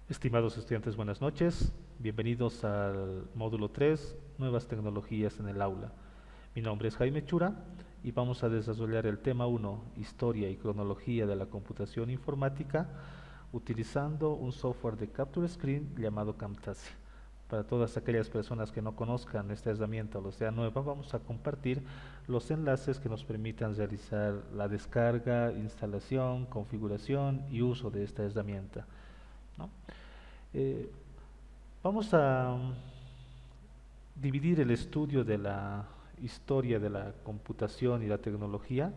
Estimados estudiantes, buenas noches. Bienvenidos al módulo 3, Nuevas tecnologías en el aula. Mi nombre es Jaime Chura y vamos a desarrollar el tema 1, Historia y cronología de la computación informática, utilizando un software de capture screen llamado Camtasia. Para todas aquellas personas que no conozcan esta herramienta o lo sea nueva, vamos a compartir los enlaces que nos permitan realizar la descarga, instalación, configuración y uso de esta herramienta, ¿no? Eh, Vamos a dividir el estudio de la historia de la computación y la tecnología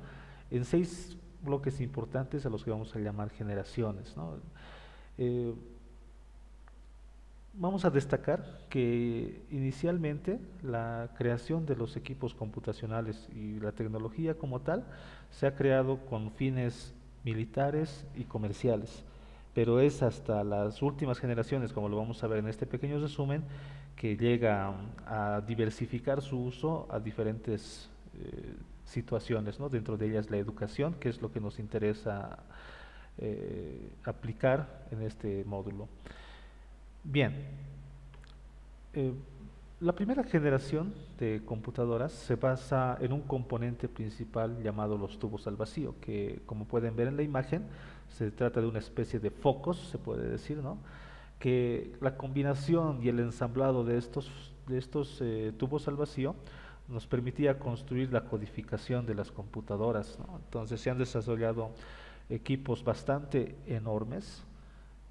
en 6 bloques importantes a los que vamos a llamar generaciones, ¿no? Eh, Vamos a destacar que inicialmente la creación de los equipos computacionales y la tecnología como tal se ha creado con fines militares y comerciales, pero es hasta las últimas generaciones, como lo vamos a ver en este pequeño resumen, que llega a diversificar su uso a diferentes situaciones, ¿no? Dentro de ellas la educación, que es lo que nos interesa aplicar en este módulo. Bien, eh, la primera generación de computadoras se basa en un componente principal llamado los tubos al vacío, que como pueden ver en la imagen, se trata de una especie de focos, se puede decir, ¿no? Que la combinación y el ensamblado de estos tubos al vacío nos permitía construir la codificación de las computadoras, ¿no? Entonces se han desarrollado equipos bastante enormes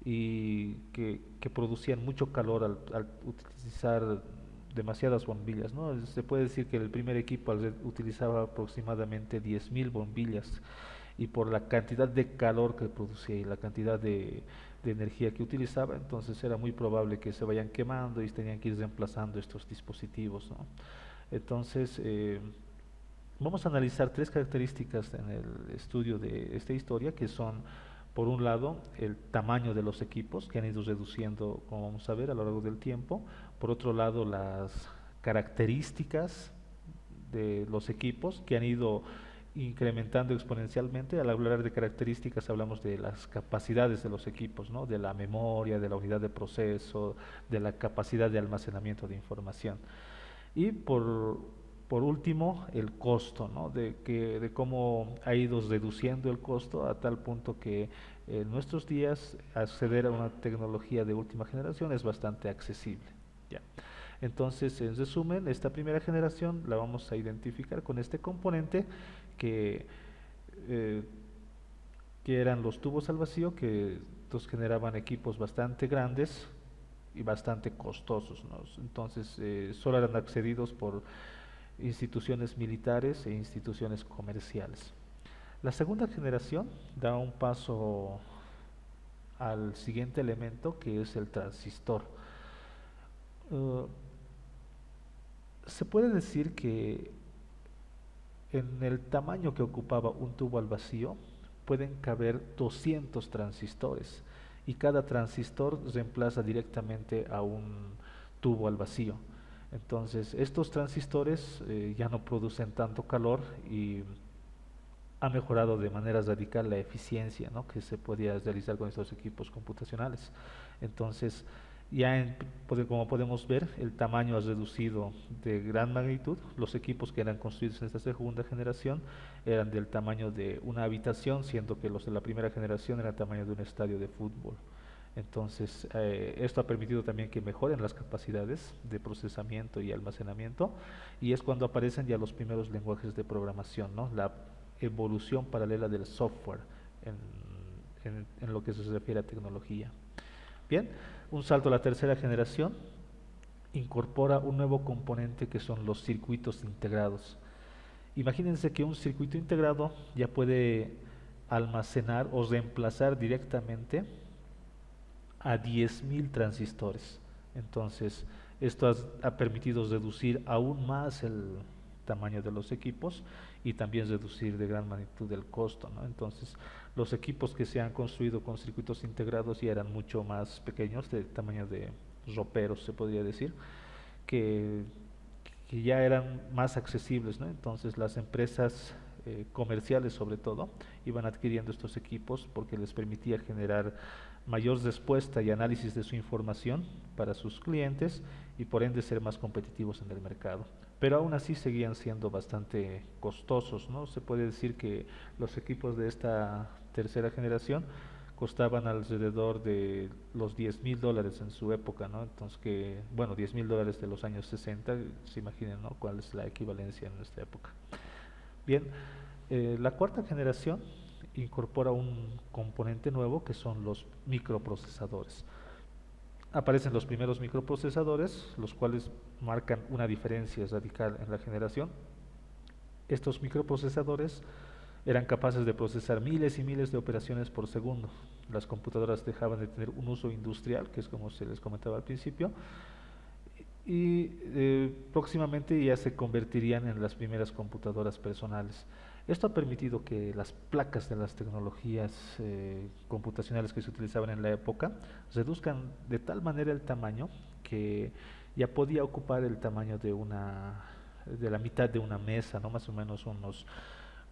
y que producían mucho calor al utilizar demasiadas bombillas, ¿no? Se puede decir que el primer equipo utilizaba aproximadamente 10.000 bombillas, y por la cantidad de calor que producía y la cantidad de energía que utilizaba, entonces era muy probable que se vayan quemando y tenían que ir reemplazando estos dispositivos, ¿no? Entonces, vamos a analizar 3 características en el estudio de esta historia, que son, por un lado, el tamaño de los equipos, que han ido reduciendo, como vamos a ver, a lo largo del tiempo. Por otro lado, las características de los equipos, que han ido incrementando exponencialmente. Al hablar de características hablamos de las capacidades de los equipos, ¿no? De la memoria, de la unidad de proceso, de la capacidad de almacenamiento de información. Y por último, el costo, ¿no? De cómo ha ido reduciendo el costo a tal punto que en nuestros días acceder a una tecnología de última generación es bastante accesible. ¿Ya? Entonces, en resumen, esta primera generación la vamos a identificar con este componente que, eh, que eran los tubos al vacío, que nos generaban equipos bastante grandes y bastante costosos, ¿no? Entonces, solo eran accedidos por instituciones militares e instituciones comerciales. La segunda generación da un paso al siguiente elemento, que es el transistor. Uh, Se puede decir que en el tamaño que ocupaba un tubo al vacío pueden caber 200 transistores, y cada transistor reemplaza directamente a un tubo al vacío. Entonces, estos transistores ya no producen tanto calor y ha mejorado de manera radical la eficiencia, ¿no? Que se podía realizar con estos equipos computacionales. Entonces, como podemos ver, el tamaño ha reducido de gran magnitud. Los equipos que eran construidos en esta segunda generación eran del tamaño de una habitación, siendo que los de la primera generación eran el tamaño de un estadio de fútbol. Entonces, esto ha permitido también que mejoren las capacidades de procesamiento y almacenamiento, y es cuando aparecen ya los primeros lenguajes de programación, ¿no? La evolución paralela del software en lo que se refiere a tecnología. Bien, un salto a la tercera generación incorpora un nuevo componente, que son los circuitos integrados. Imagínense que un circuito integrado ya puede almacenar o reemplazar directamente a 10.000 transistores. Entonces, esto ha permitido reducir aún más el tamaño de los equipos y también reducir de gran magnitud el costo, ¿no? Entonces, los equipos que se han construido con circuitos integrados ya eran mucho más pequeños, de tamaño de roperos, se podría decir, que, que ya eran más accesibles, ¿no? Entonces, las empresas comerciales, sobre todo, iban adquiriendo estos equipos porque les permitía generar mayor respuesta y análisis de su información para sus clientes y por ende ser más competitivos en el mercado. Pero aún así seguían siendo bastante costosos, ¿no? Se puede decir que los equipos de esta tercera generación costaban alrededor de los $10,000 en su época, ¿no? Entonces que, bueno, $10,000 de los años 60, se imaginen, ¿no? ¿Cuál es la equivalencia en esta época? Bien, la cuarta generación incorpora un componente nuevo que son los microprocesadores. Aparecen los primeros microprocesadores, los cuales marcan una diferencia radical en la generación. Estos microprocesadores eran capaces de procesar miles y miles de operaciones por segundo. Las computadoras dejaban de tener un uso industrial, que es como se les comentaba al principio, y próximamente ya se convertirían en las primeras computadoras personales. Esto ha permitido que las placas de las tecnologías computacionales que se utilizaban en la época reduzcan de tal manera el tamaño que ya podía ocupar el tamaño de la mitad de una mesa, ¿no? Más o menos unos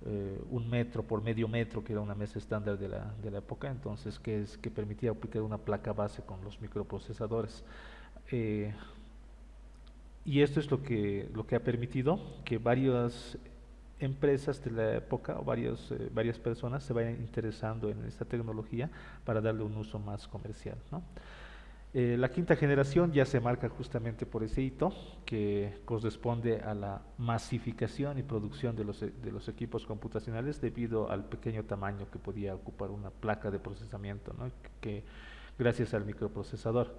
1 metro por medio metro, que era una mesa estándar de la época, entonces que permitía aplicar una placa base con los microprocesadores. Y esto es lo que ha permitido que varias empresas de la época o varias personas se vayan interesando en esta tecnología para darle un uso más comercial, ¿no? La quinta generación ya se marca justamente por ese hito que corresponde a la masificación y producción de los equipos computacionales debido al pequeño tamaño que podía ocupar una placa de procesamiento, ¿no? que gracias al microprocesador.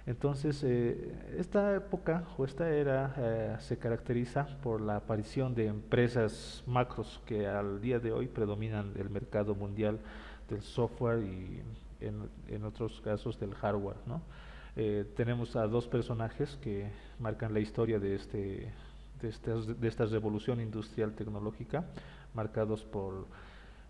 Entonces, esta época o esta era se caracteriza por la aparición de empresas macros que al día de hoy predominan el mercado mundial del software y en otros casos del hardware, ¿no? Tenemos a dos personajes que marcan la historia de esta revolución industrial tecnológica, marcados por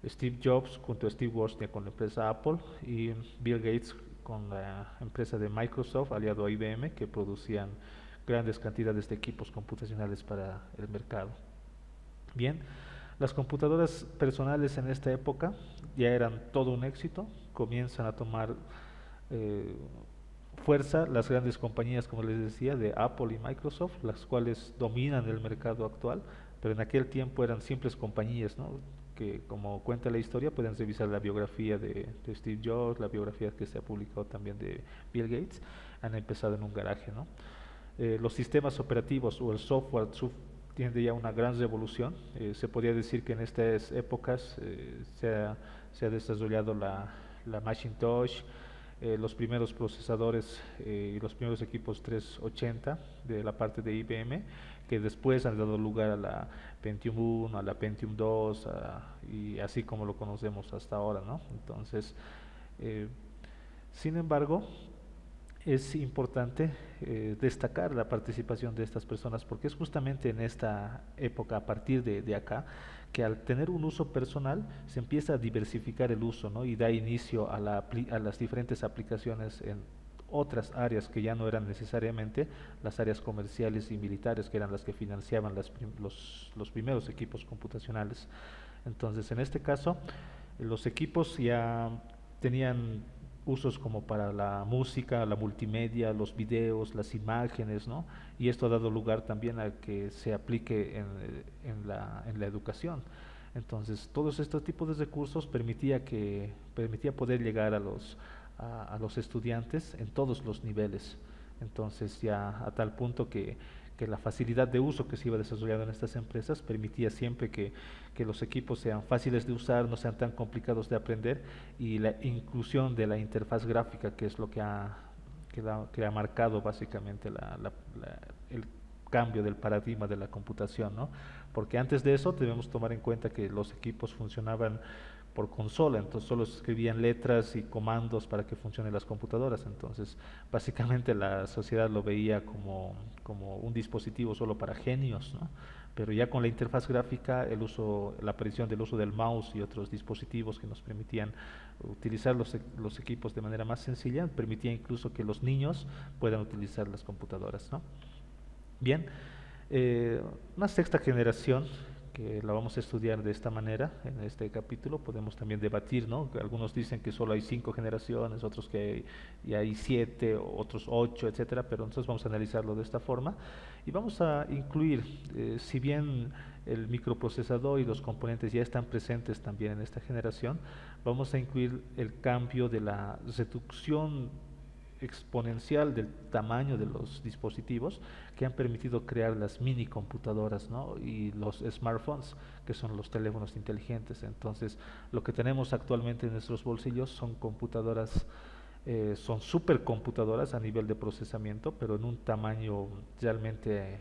Steve Jobs junto a Steve Wozniak con la empresa Apple y Bill Gates con la empresa de Microsoft, aliado a IBM, que producían grandes cantidades de equipos computacionales para el mercado. Bien, las computadoras personales en esta época ya eran todo un éxito, comienzan a tomar fuerza las grandes compañías, como les decía, de Apple y Microsoft, las cuales dominan el mercado actual, pero en aquel tiempo eran simples compañías, ¿no? Que como cuenta la historia, pueden revisar la biografía de Steve Jobs, la biografía que se ha publicado también de Bill Gates, han empezado en un garaje, ¿no? Los sistemas operativos o el software tiene ya una gran revolución. Se podría decir que en estas épocas se ha desarrollado la Macintosh, los primeros procesadores y los primeros equipos 380 de la parte de IBM, que después han dado lugar a la Pentium 1, a la Pentium 2 y así como lo conocemos hasta ahora, ¿no? Entonces, sin embargo, es importante destacar la participación de estas personas porque es justamente en esta época, a partir de acá, que al tener un uso personal se empieza a diversificar el uso, ¿no? Y da inicio a las diferentes aplicaciones en otras áreas que ya no eran necesariamente las áreas comerciales y militares, que eran las que financiaban los primeros equipos computacionales. Entonces, en este caso, los equipos ya tenían usos como para la música, la multimedia, los videos, las imágenes, ¿no? Y esto ha dado lugar también a que se aplique en la educación. Entonces, todos estos tipos de recursos permitía poder llegar a los estudiantes en todos los niveles. Entonces, ya a tal punto que la facilidad de uso que se iba desarrollando en estas empresas permitía siempre que los equipos sean fáciles de usar, no sean tan complicados de aprender, y la inclusión de la interfaz gráfica, que es lo que ha marcado básicamente el cambio del paradigma de la computación, ¿no? Porque antes de eso debemos tomar en cuenta que los equipos funcionaban por consola, entonces solo se escribían letras y comandos para que funcionen las computadoras. Entonces básicamente la sociedad lo veía como un dispositivo solo para genios, ¿no? Pero ya con la interfaz gráfica, la aparición del uso del mouse y otros dispositivos que nos permitían utilizar los equipos de manera más sencilla, permitía incluso que los niños puedan utilizar las computadoras, ¿no? Bien, una sexta generación que la vamos a estudiar de esta manera en este capítulo. Podemos también debatir, ¿no? Algunos dicen que solo hay 5 generaciones, otros que ya hay 7, otros 8, etcétera, pero nosotros vamos a analizarlo de esta forma y vamos a incluir, si bien el microprocesador y los componentes ya están presentes también en esta generación, vamos a incluir el cambio de la reducción exponencial del tamaño de los dispositivos que han permitido crear las mini computadoras, ¿no? Y los smartphones, que son los teléfonos inteligentes. Entonces, lo que tenemos actualmente en nuestros bolsillos son computadoras, son supercomputadoras a nivel de procesamiento, pero en un tamaño realmente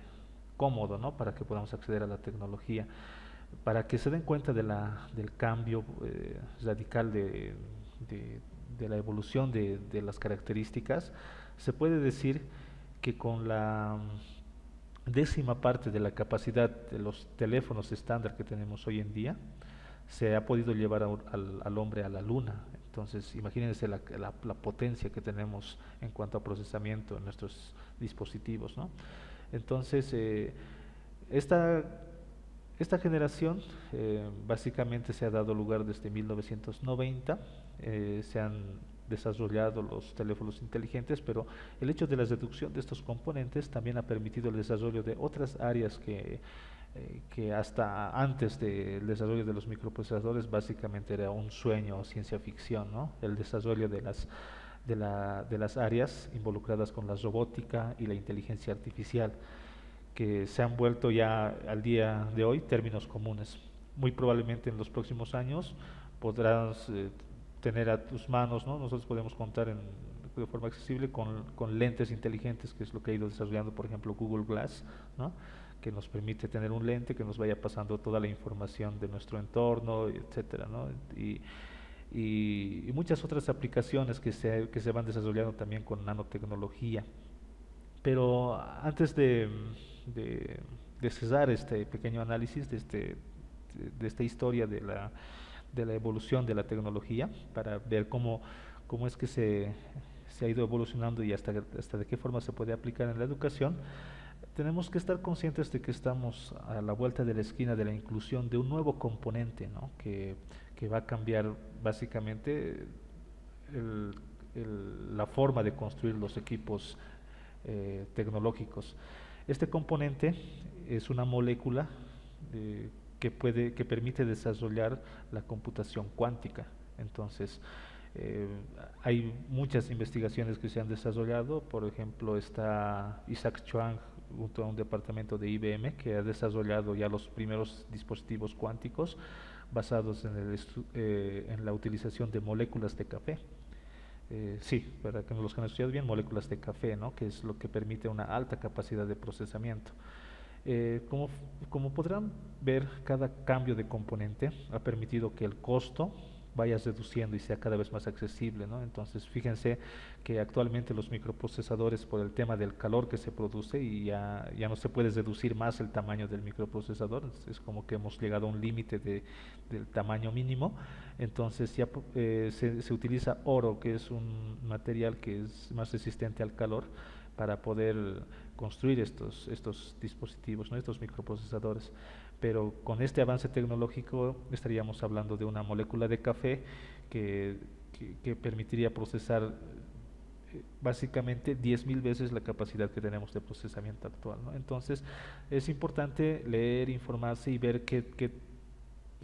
cómodo, ¿no? Para que podamos acceder a la tecnología, para que se den cuenta del cambio radical de, de la evolución de las características. Se puede decir que con la décima parte de la capacidad de los teléfonos estándar que tenemos hoy en día, se ha podido llevar al hombre a la luna. Entonces, imagínense la potencia que tenemos en cuanto a procesamiento en nuestros dispositivos, ¿no? Entonces, esta, esta generación básicamente se ha dado lugar desde 1990, se han desarrollado los teléfonos inteligentes, pero el hecho de la reducción de estos componentes también ha permitido el desarrollo de otras áreas que hasta antes del desarrollo de los microprocesadores básicamente era un sueño o ciencia ficción, ¿no? El desarrollo de las áreas involucradas con la robótica y la inteligencia artificial, que se han vuelto ya al día de hoy términos comunes. Muy probablemente en los próximos años podrás tener a tus manos, ¿no? Nosotros podemos contar de forma accesible con lentes inteligentes, que es lo que ha ido desarrollando, por ejemplo, Google Glass, ¿no? Que nos permite tener un lente que nos vaya pasando toda la información de nuestro entorno, etcétera, ¿no? Y muchas otras aplicaciones que se van desarrollando también con nanotecnología. Pero antes de cesar este pequeño análisis de esta historia de la evolución de la tecnología, para ver cómo es que se ha ido evolucionando y hasta de qué forma se puede aplicar en la educación, tenemos que estar conscientes de que estamos a la vuelta de la esquina de la inclusión de un nuevo componente, ¿no? Que va a cambiar básicamente la forma de construir los equipos tecnológicos. Este componente es una molécula que permite desarrollar la computación cuántica. Entonces, hay muchas investigaciones que se han desarrollado. Por ejemplo, está Isaac Chuang junto a un departamento de IBM que ha desarrollado ya los primeros dispositivos cuánticos basados en la utilización de moléculas de café. Sí, para que los que han estudiado bien, moléculas de café, ¿no? Que es lo que permite una alta capacidad de procesamiento. Como podrán ver, cada cambio de componente ha permitido que el costo vaya reduciendo y sea cada vez más accesible, ¿no? Entonces, fíjense que actualmente los microprocesadores, por el tema del calor que se produce, y ya no se puede reducir más el tamaño del microprocesador, es como que hemos llegado a un límite del tamaño mínimo. Entonces ya se utiliza oro, que es un material que es más resistente al calor, para poder construir estos dispositivos, ¿no? Estos microprocesadores. Pero con este avance tecnológico estaríamos hablando de una molécula de café que, que permitiría procesar básicamente 10.000 veces la capacidad que tenemos de procesamiento actual, ¿no? Entonces es importante leer, informarse y ver qué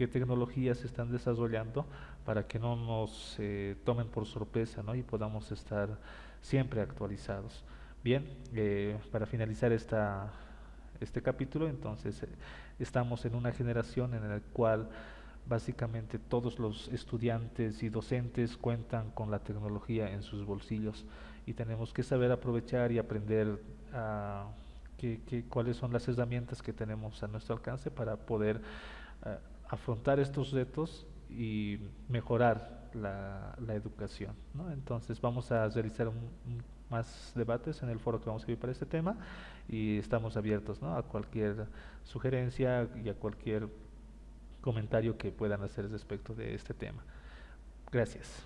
tecnologías se están desarrollando para que no nos tomen por sorpresa, ¿no? Y podamos estar siempre actualizados. Bien, para finalizar este capítulo, entonces estamos en una generación en la cual básicamente todos los estudiantes y docentes cuentan con la tecnología en sus bolsillos y tenemos que saber aprovechar y aprender cuáles son las herramientas que tenemos a nuestro alcance para poder afrontar estos retos y mejorar la educación, ¿no? Entonces vamos a realizar más debates en el foro que vamos a abrir para este tema y estamos abiertos, ¿no? A cualquier sugerencia y a cualquier comentario que puedan hacer respecto de este tema. Gracias.